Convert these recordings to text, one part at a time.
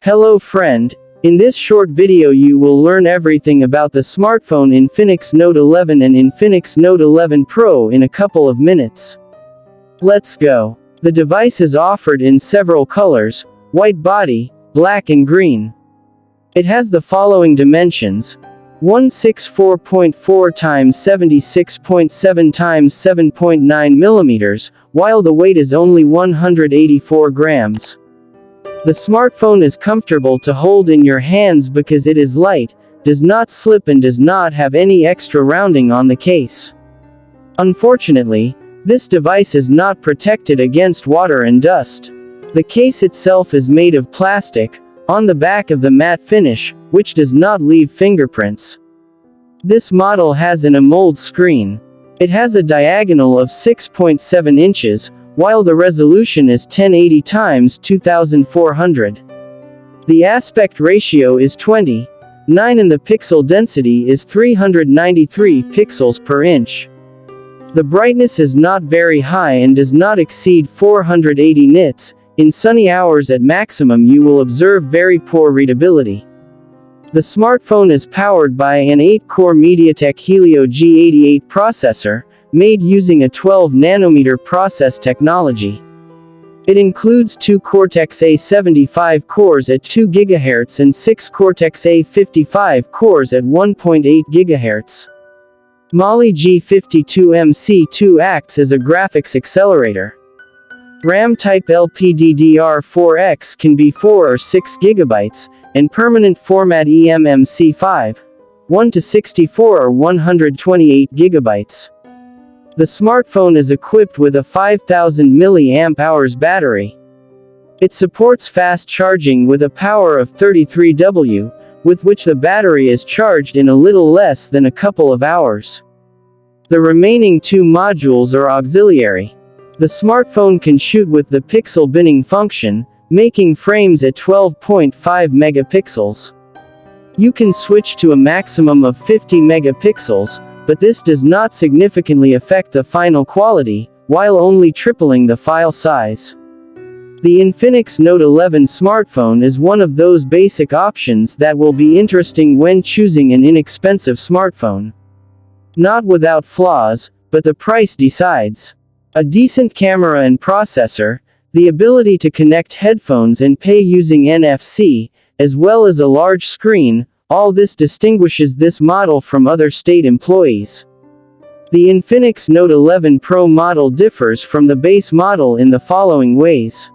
Hello friend, in this short video you will learn everything about the smartphone Infinix Note 11 and Infinix Note 11 Pro in a couple of minutes. Let's go. The device is offered in several colors: white body, black and green. It has the following dimensions: 164.4 x 76.7 x 7.9 mm, while the weight is only 184 grams. The smartphone is comfortable to hold in your hands because it is light, does not slip and does not have any extra rounding on the case. Unfortunately, this device is not protected against water and dust. The case itself is made of plastic, on the back of the matte finish, which does not leave fingerprints. This model has an AMOLED screen. It has a diagonal of 6.7 inches, while the resolution is 1080 x 2400. The aspect ratio is 20:9 and the pixel density is 393 pixels per inch. The brightness is not very high and does not exceed 480 nits. In sunny hours at maximum you will observe very poor readability. The smartphone is powered by an 8-core MediaTek Helio G88 processor, made using a 12nm process technology. It includes 2 Cortex-A75 cores at 2 GHz and 6 Cortex-A55 cores at 1.8 GHz. Mali G52MC2 acts as a graphics accelerator. RAM type LPDDR4X can be 4 or 6 GB, and permanent format eMMC5, 1 to 64 or 128 GB. The smartphone is equipped with a 5000 mAh battery. It supports fast charging with a power of 33 W, with which the battery is charged in a little less than a couple of hours. The remaining 2 modules are auxiliary. The smartphone can shoot with the pixel binning function, making frames at 12.5 megapixels. You can switch to a maximum of 50 megapixels, but this does not significantly affect the final quality, while only tripling the file size. The Infinix Note 11 smartphone is one of those basic options that will be interesting when choosing an inexpensive smartphone. Not without flaws, but the price decides. A decent camera and processor, the ability to connect headphones and pay using NFC, as well as a large screen, all this distinguishes this model from other state employees. The Infinix Note 11 Pro model differs from the base model in the following ways: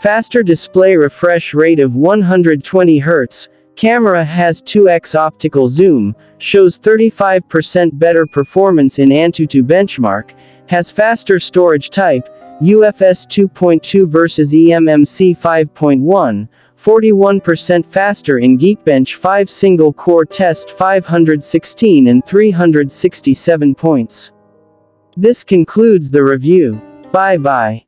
faster display refresh rate of 120 Hz, camera has 2x optical zoom, shows 35% better performance in Antutu benchmark, has faster storage type, UFS 2.2 versus eMMC 5.1, 41% faster in Geekbench 5 single-core test 516 and 367 points. This concludes the review. Bye bye.